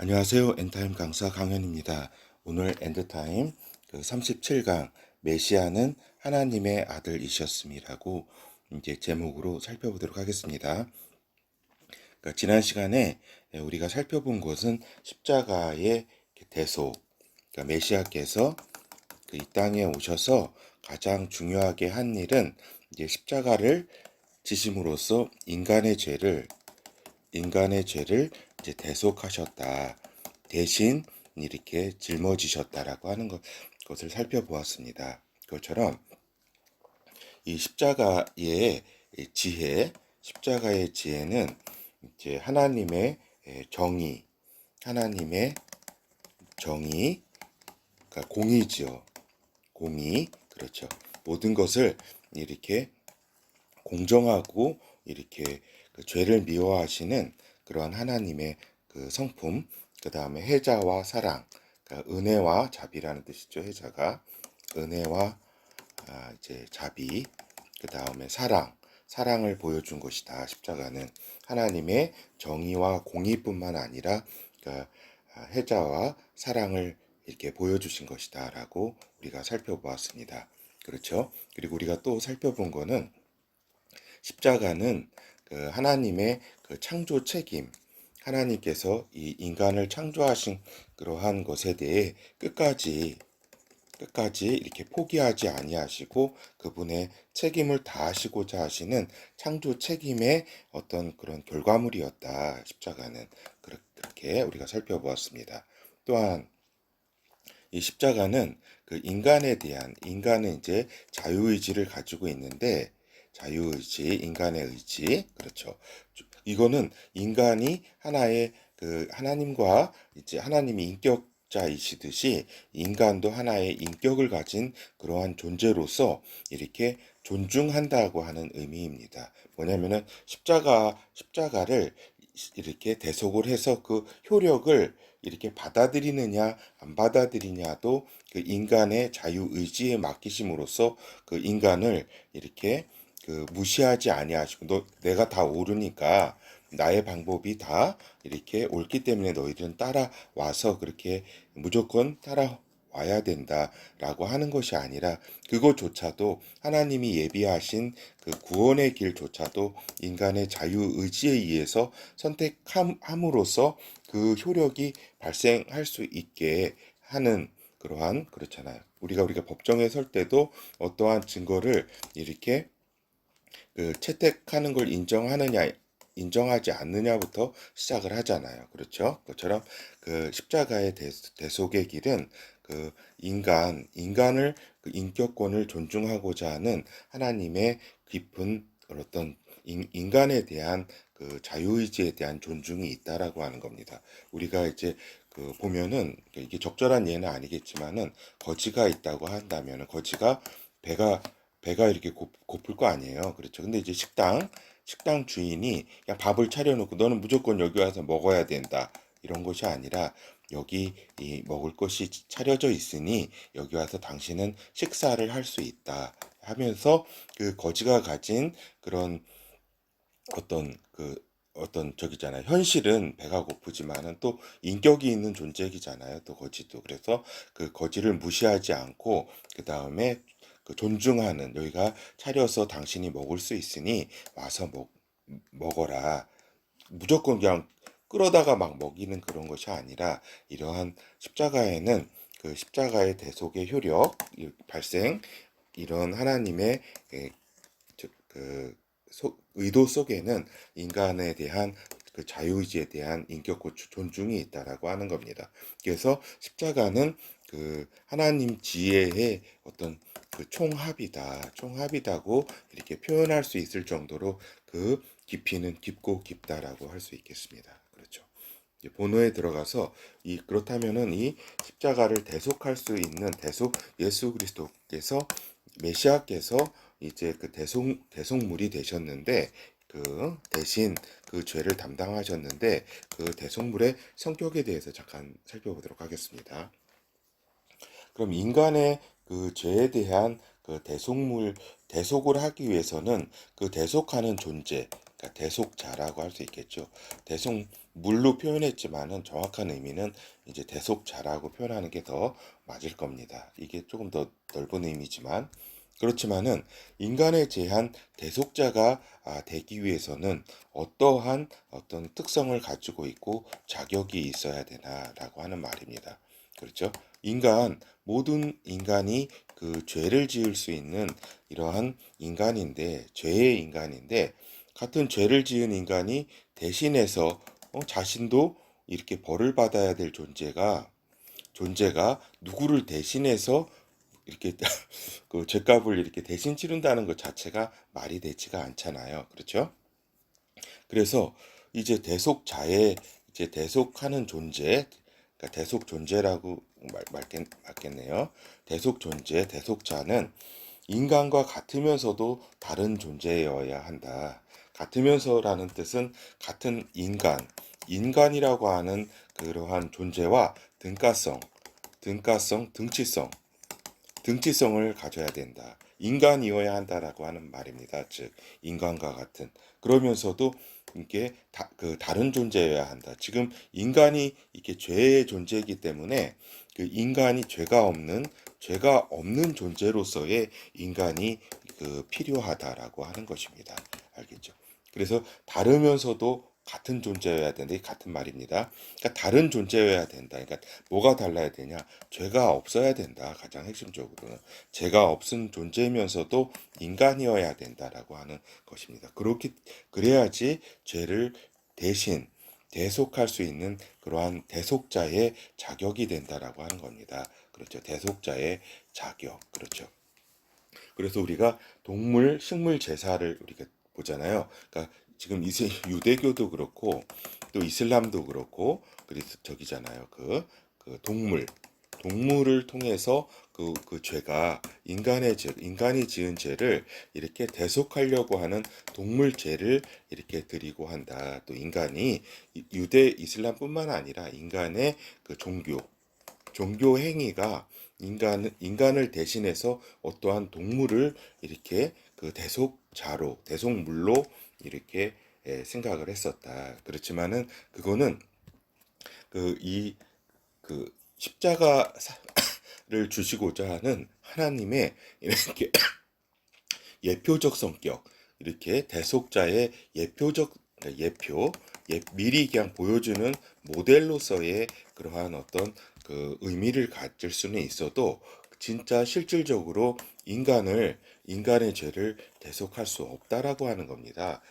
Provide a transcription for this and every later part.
안녕하세요. 엔타임 강사 강현입니다. 오늘 엔드타임 37강 메시아는 하나님의 아들이셨음이라고 이제 제목으로 살펴보도록 하겠습니다. 그러니까 지난 시간에 우리가 살펴본 것은 십자가의 대속, 그러니까 메시아께서 이 땅에 오셔서 가장 중요하게 한 일은 이제 십자가를 지심으로써 인간의 죄를 이제 대속하셨다. 대신 이렇게 짊어지셨다라고 하는 것을 살펴보았습니다. 그것처럼 이 십자가의 지혜는 이제 하나님의 정의, 그러니까 공의지요. 공의, 그렇죠. 모든 것을 이렇게 공정하고 이렇게 그 죄를 미워하시는 그러한 하나님의 그 성품, 그 다음에 해자와 사랑, 그러니까 은혜와 자비라는 뜻이죠. 해자가 은혜와 이제 자비, 그 다음에 사랑을 보여준 것이다. 십자가는 하나님의 정의와 공의뿐만 아니라 그러니까 해자와 사랑을 이렇게 보여주신 것이다라고 우리가 살펴보았습니다. 그렇죠? 그리고 우리가 또 살펴본 거는 십자가는 그 하나님의 그 창조 책임, 하나님께서 이 인간을 창조하신 그러한 것에 대해 끝까지 이렇게 포기하지 아니하시고 그분의 책임을 다하시고자 하시는 창조 책임의 어떤 그런 결과물이었다. 십자가는 그렇게 우리가 살펴보았습니다. 또한 이 십자가는 그 인간은 이제 자유의지를 가지고 있는데 인간의 의지, 그렇죠. 이거는 인간이 하나의 그 하나님과 이제 하나님이 인격자이시듯이 인간도 하나의 인격을 가진 그러한 존재로서 이렇게 존중한다고 하는 의미입니다. 뭐냐면은 십자가를 이렇게 대속을 해서 그 효력을 이렇게 받아들이느냐 안 받아들이냐도 그 인간의 자유 의지에 맡기심으로써 그 인간을 이렇게 그 무시하지 아니하시고 내가 다 옳으니까 나의 방법이 다 이렇게 옳기 때문에 너희들은 따라와서 그렇게 무조건 따라와야 된다라고 하는 것이 아니라 그것조차도 하나님이 예비하신 그 구원의 길조차도 인간의 자유 의지에 의해서 선택함으로써 그 효력이 발생할 수 있게 하는 그러한 그렇잖아요. 우리가 법정에 설 때도 어떠한 증거를 이렇게 그 채택하는 걸 인정하지 않느냐부터 시작을 하잖아요. 그렇죠? 그것처럼 그 십자가의 대속의 길은 그 인간을 그 인격권을 존중하고자 하는 하나님의 깊은 어떤 인간에 대한 그 자유의지에 대한 존중이 있다라고 하는 겁니다. 우리가 이제 그 보면은 이게 적절한 예는 아니겠지만은 거지가 있다고 한다면은 거지가 배가 이렇게 고플 거 아니에요. 그렇죠. 근데 이제 식당 주인이 그냥 밥을 차려놓고 너는 무조건 여기 와서 먹어야 된다. 이런 것이 아니라 여기 이 먹을 것이 차려져 있으니 여기 와서 당신은 식사를 할 수 있다. 하면서 그 거지가 가진 그런 어떤 저기잖아요. 현실은 배가 고프지만은 또 인격이 있는 존재이잖아요. 또 거지도. 그래서 그 거지를 무시하지 않고 그 다음에 그 존중하는 여기가 차려서 당신이 먹을 수 있으니 와서 먹어라. 무조건 그냥 끌어다가 막 먹이는 그런 것이 아니라 이러한 십자가에는 그 십자가의 대속의 효력 발생 이런 하나님의 그 의도 속에는 인간에 대한 그 자유의지에 대한 인격과 존중이 있다라고 하는 겁니다. 그래서 십자가는 그 하나님 지혜의 어떤 그 총합이다고 이렇게 표현할 수 있을 정도로 그 깊이는 깊고 깊다라고 할 수 있겠습니다. 그렇죠. 본어에 들어가서 그렇다면은 이 십자가를 대속할 수 있는 예수 그리스도께서 메시아께서 이제 그 대속물이 되셨는데 그 대신 그 죄를 담당하셨는데 그 대속물의 성격에 대해서 잠깐 살펴보도록 하겠습니다. 그럼 인간의 그 죄에 대한 그 대속을 하기 위해서는 그 대속하는 존재, 그러니까 대속자라고 할 수 있겠죠. 물로 표현했지만은 정확한 의미는 이제 대속자라고 표현하는 게 더 맞을 겁니다. 이게 조금 더 넓은 의미지만 그렇지만은 인간에 대한 대속자가 되기 위해서는 어떠한 어떤 특성을 가지고 있고 자격이 있어야 되나라고 하는 말입니다. 그렇죠? 모든 인간이 그 죄를 지을 수 있는 이러한 인간인데, 죄의 인간인데, 같은 죄를 지은 인간이 대신해서 자신도 이렇게 벌을 받아야 될 존재가 누구를 대신해서 이렇게 그 죄값을 이렇게 대신 치른다는 것 자체가 말이 되지가 않잖아요. 그렇죠? 그래서 이제 이제 대속하는 존재, 그러니까 대속 존재라고 맞겠네요. 대속 존재, 대속자는 인간과 같으면서도 다른 존재여야 한다. 같으면서라는 뜻은 같은 인간이라고 하는 그러한 존재와 등치성, 등치성을 가져야 된다. 인간이어야 한다라고 하는 말입니다. 즉, 인간과 같은. 그러면서도 이게 다른 존재여야 한다. 지금 인간이 이렇게 죄의 존재이기 때문에 그 인간이 죄가 없는 존재로서의 인간이 필요하다라고 하는 것입니다. 알겠죠? 그래서 다르면서도 같은 존재여야 된다. 이 같은 말입니다. 그러니까 다른 존재여야 된다. 그러니까 뭐가 달라야 되냐? 죄가 없어야 된다. 가장 핵심적으로는 죄가 없은 존재이면서도 인간이어야 된다라고 하는 것입니다. 그래야지 죄를 대신 대속할 수 있는 그러한 대속자의 자격이 된다라고 하는 겁니다. 그렇죠. 대속자의 자격. 그렇죠. 그래서 우리가 식물 제사를 우리가 보잖아요. 그러니까 지금 유대교도 그렇고 또 이슬람도 그렇고 그리스 저기잖아요. 동물을 통해서 그 죄가 인간이 지은 죄를 이렇게 대속하려고 하는 동물 죄를 이렇게 드리고 한다. 또 유대 이슬람뿐만 아니라 인간의 그 종교 행위가 인간을 대신해서 어떠한 동물을 이렇게 그 대속물로 이렇게 생각을 했었다. 그렇지만은 그거는 이 십자가를 주시고자 하는 하나님의 이렇게 예표적 성격, 이렇게 대속자의 미리 그냥 보여주는 모델로서의 그러한 어떤 그 의미를 가질 수는 있어도 진짜 실질적으로 인간의 죄를 대속할 수 없다라고 하는 겁니다.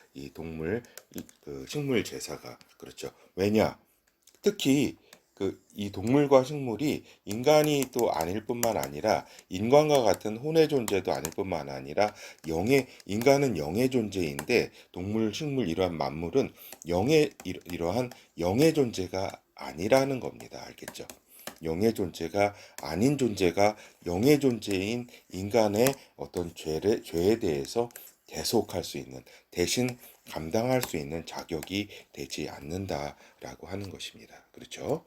식물 제사가 그렇죠. 왜냐? 특히 이 동물과 식물이 인간이 또 아닐 뿐만 아니라 인간과 같은 혼의 존재도 아닐 뿐만 아니라 인간은 영의 존재인데 식물 이러한 만물은 이러한 영의 존재가 아니라는 겁니다. 알겠죠? 영의 존재가 아닌 존재가 영의 존재인 인간의 어떤 죄에 대해서 대속할 수 있는 대신 감당할 수 있는 자격이 되지 않는다라고 하는 것입니다. 그렇죠?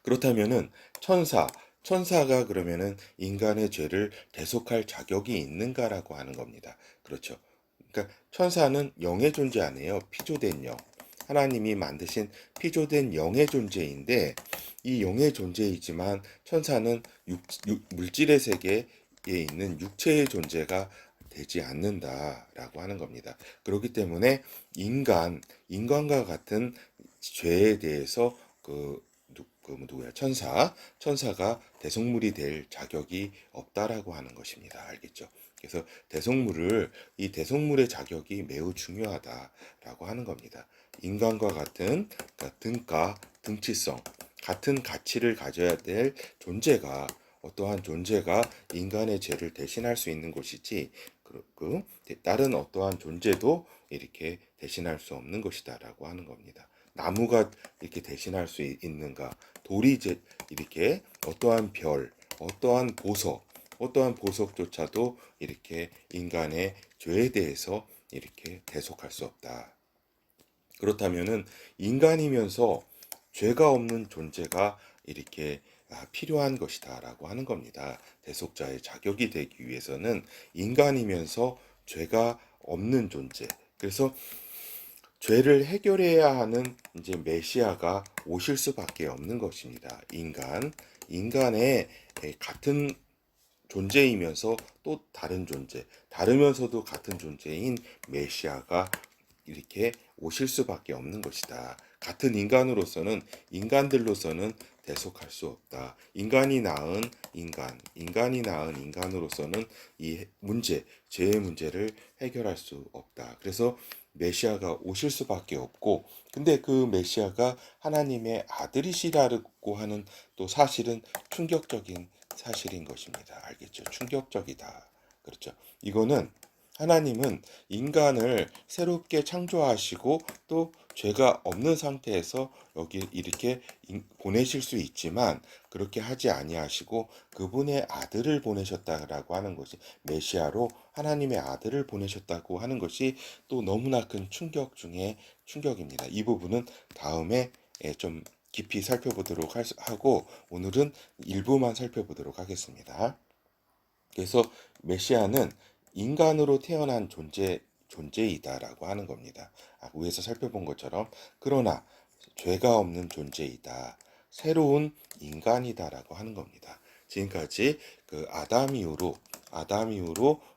그렇다면은 천사가 그러면은 인간의 죄를 대속할 자격이 있는가라고 하는 겁니다. 그렇죠? 그러니까 천사는 영의 존재 아니에요. 피조된 영. 하나님이 만드신 피조된 영의 존재인데 이 영의 존재이지만 천사는 물질의 세계에 있는 육체의 존재가 되지 않는다라고 하는 겁니다. 그렇기 때문에 인간과 같은 죄에 대해서 천사가 대속물이 될 자격이 없다라고 하는 것입니다. 알겠죠? 그래서 이 대속물의 자격이 매우 중요하다라고 하는 겁니다. 인간과 같은 등치성, 같은 가치를 가져야 될 어떠한 존재가 인간의 죄를 대신할 수 있는 것이지, 다른 어떠한 존재도 이렇게 대신할 수 없는 것이다라고 하는 겁니다. 나무가 이렇게 대신할 수 있는가? 이렇게 어떠한 보석조차도 이렇게 인간의 죄에 대해서 이렇게 대속할 수 없다. 그렇다면은 인간이면서 죄가 없는 존재가 이렇게 필요한 것이다라고 하는 겁니다. 대속자의 자격이 되기 위해서는 인간이면서 죄가 없는 존재. 그래서 죄를 해결해야 하는 이제 메시아가 오실 수밖에 없는 것입니다. 인간의 같은 존재이면서 또 다른 존재, 다르면서도 같은 존재인 메시아가 이렇게 오실 수밖에 없는 것이다. 같은 인간들로서는 대속할 수 없다. 인간이 낳은 인간으로서는 이 죄의 문제를 해결할 수 없다. 그래서 메시아가 오실 수밖에 없고, 근데 그 메시아가 하나님의 아들이시라고 하는 또 사실은 충격적인 사실인 것입니다. 알겠죠? 충격적이다. 그렇죠? 이거는 하나님은 인간을 새롭게 창조하시고 또 죄가 없는 상태에서 여기 이렇게 보내실 수 있지만 그렇게 하지 아니하시고 그분의 아들을 보내셨다라고 하는 것이 메시아로 하나님의 아들을 보내셨다고 하는 것이 또 너무나 큰 충격 중에 충격입니다. 이 부분은 다음에 좀 깊이 살펴보도록 하고 오늘은 일부만 살펴보도록 하겠습니다. 그래서 메시아는 인간으로 태어난 존재이다라고 하는 겁니다. 위에서 살펴본 것처럼 그러나 죄가 없는 존재이다. 새로운 인간이다라고 하는 겁니다. 지금까지 그 아담 이후로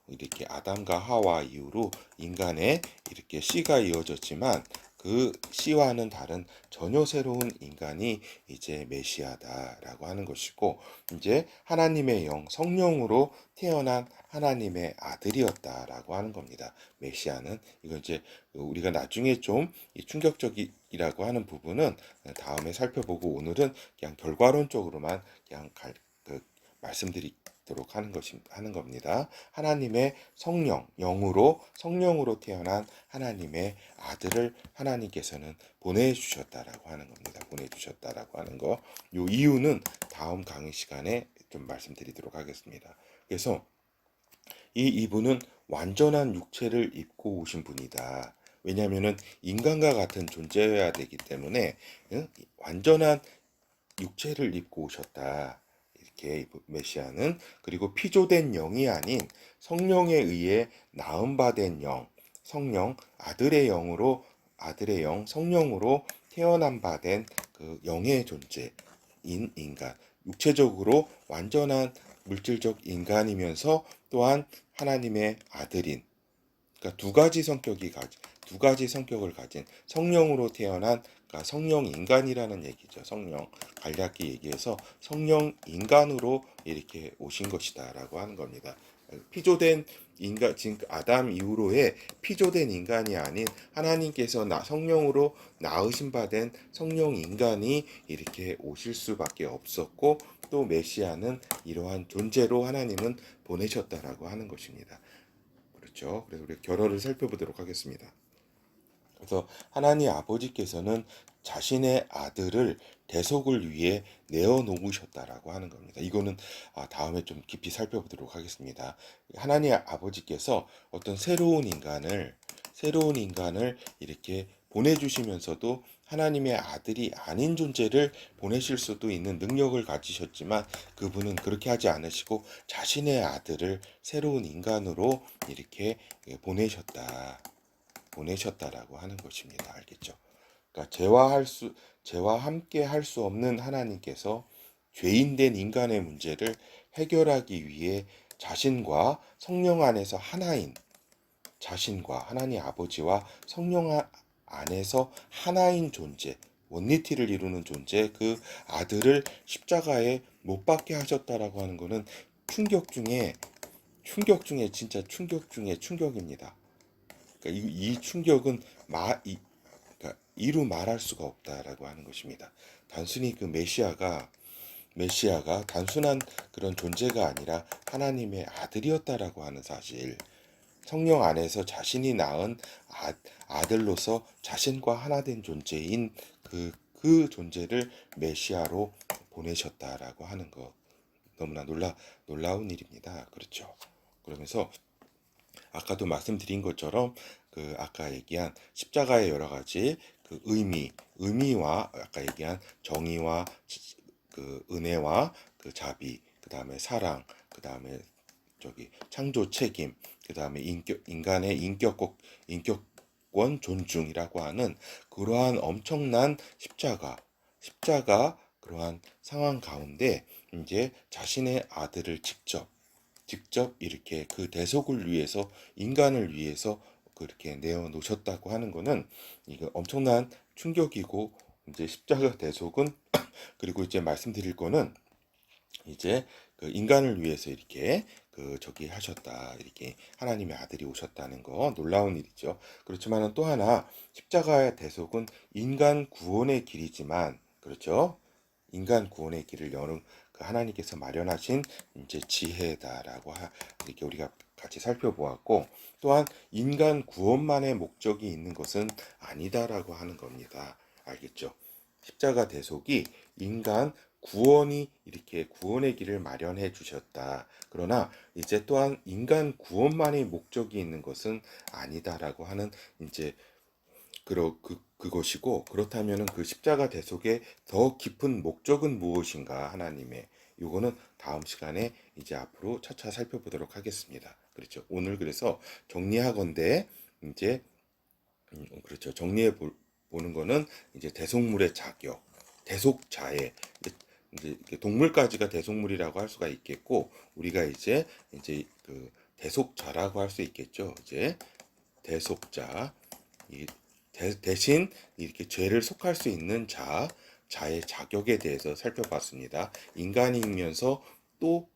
이렇게 아담과 하와 이후로 인간의 이렇게 씨가 이어졌지만 그 씨와는 다른 전혀 새로운 인간이 이제 메시아다라고 하는 것이고 이제 하나님의 성령으로 태어난 하나님의 아들이었다라고 하는 겁니다. 메시아는 이거 이제 우리가 나중에 좀 충격적이라고 하는 부분은 다음에 살펴보고 오늘은 그냥 결과론적으로만 그냥 말씀드리도록 하는 겁니다. 하나님의 성령으로 태어난 하나님의 아들을 하나님께서는 보내주셨다라고 하는 겁니다. 보내주셨다라고 하는 거. 요 이유는 다음 강의 시간에 좀 말씀드리도록 하겠습니다. 그래서 이분은 완전한 육체를 입고 오신 분이다. 왜냐하면은 인간과 같은 존재여야 되기 때문에 완전한 육체를 입고 오셨다. 이렇게 메시아는 그리고 피조된 영이 아닌 성령에 의해 낳음 받은 성령 아들의 영 성령으로 태어난 바된 그 영의 존재인 인간. 육체적으로 완전한 물질적 인간이면서 또한 하나님의 아들인 그러니까 두 가지 성격을 가진 성령으로 태어난 그러니까 성령 인간이라는 얘기죠. 성령 간략히 얘기해서 성령 인간으로 이렇게 오신 것이다라고 하는 겁니다. 피조된 인간 지금 아담 이후로의 피조된 인간이 아닌 하나님께서 성령으로 낳으신 바 된 성령 인간이 이렇게 오실 수밖에 없었고 또 메시아는 이러한 존재로 하나님은 보내셨다라고 하는 것입니다. 그렇죠. 그래서 우리 결어를 살펴보도록 하겠습니다. 그래서 하나님 아버지께서는 자신의 아들을 대속을 위해 내어 놓으셨다라고 하는 겁니다. 이거는 다음에 좀 깊이 살펴보도록 하겠습니다. 하나님 아버지께서 어떤 새로운 인간을 이렇게 보내주시면서도 하나님의 아들이 아닌 존재를 보내실 수도 있는 능력을 가지셨지만 그분은 그렇게 하지 않으시고 자신의 아들을 새로운 인간으로 이렇게 보내셨다라고 하는 것입니다. 알겠죠? 그러니까 죄와 함께 할 수 없는 하나님께서 죄인된 인간의 문제를 해결하기 위해 자신과 성령 안에서 하나인 자신과 하나님 아버지와 성령 안에서 하나인 존재, 원리티를 이루는 존재, 그 아들을 십자가에 못 박게 하셨다라고 하는 것은 충격 중에 진짜 충격 중에 충격입니다. 그러니까 이 충격은 그러니까 이루 말할 수가 없다라고 하는 것입니다. 단순히 그 메시아가 단순한 그런 존재가 아니라 하나님의 아들이었다라고 하는 사실, 성령 안에서 자신이 낳은 아들로서 자신과 하나 된 존재인 그 존재를 메시아로 보내셨다라고 하는 것 너무나 놀라운 일입니다. 그렇죠. 그러면서 아까도 말씀드린 것처럼 그 아까 얘기한 십자가의 여러 가지 그 의미와 아까 얘기한 정의와 그 은혜와 그 자비, 그 다음에 사랑, 그 다음에 창조 책임, 그 다음에 인간의 인격 주권 존중이라고 하는 그러한 엄청난 십자가 그러한 상황 가운데 이제 자신의 아들을 직접 이렇게 그 대속을 위해서 인간을 위해서 그렇게 내어 놓으셨다고 하는 거는 이거 엄청난 충격이고 이제 십자가 대속은 그리고 이제 말씀드릴 거는 이제 그 인간을 위해서 이렇게 그 저기 하셨다 이렇게 하나님의 아들이 오셨다는 거 놀라운 일이죠. 그렇지만은 또 하나 십자가의 대속은 인간 구원의 길이지만 그렇죠. 인간 구원의 길을 여는 그 하나님께서 마련하신 이제 지혜다라고 이렇게 우리가 같이 살펴보았고 또한 인간 구원만의 목적이 있는 것은 아니다라고 하는 겁니다. 알겠죠? 십자가 대속이 인간 구원이 이렇게 구원의 길을 마련해 주셨다. 그러나 이제 또한 인간 구원만의 목적이 있는 것은 아니다라고 하는 이제 그것이고 그렇다면은 그 십자가 대속의 더 깊은 목적은 무엇인가 하나님의 요거는 다음 시간에 이제 앞으로 차차 살펴보도록 하겠습니다. 그렇죠. 오늘 그래서 정리하건대 이제 그렇죠. 보는 거는 이제 대속물의 자격, 대속자의 이제 동물까지가 대속물이라고 할 수가 있겠고 우리가 이제 그 대속자라고 할 수 있겠죠. 이제 대속자 이 대신 이렇게 죄를 속할 수 있는 자의 자격에 대해서 살펴봤습니다. 인간이면서 또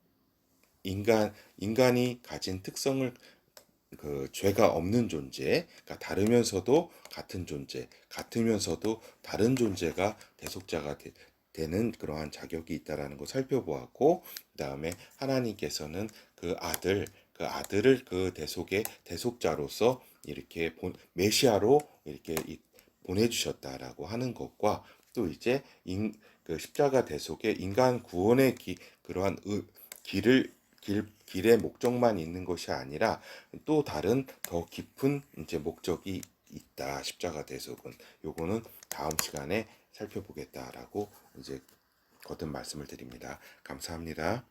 인간이 가진 특성을 그 죄가 없는 존재, 그러니까 다르면서도 같은 존재, 같으면서도 다른 존재가 대속자가 되는 그러한 자격이 있다라는 거 살펴보았고, 그다음에 하나님께서는 그 아들을 그 대속의 대속자로서 이렇게 메시아로 이렇게 보내주셨다라고 하는 것과 또 이제 그 십자가 대속의 인간 구원의 그러한 길의 목적만 있는 것이 아니라 또 다른 더 깊은 이제 목적이 있다. 십자가 대속은 요거는 다음 시간에 살펴보겠다라고 이제 거듭 말씀을 드립니다. 감사합니다.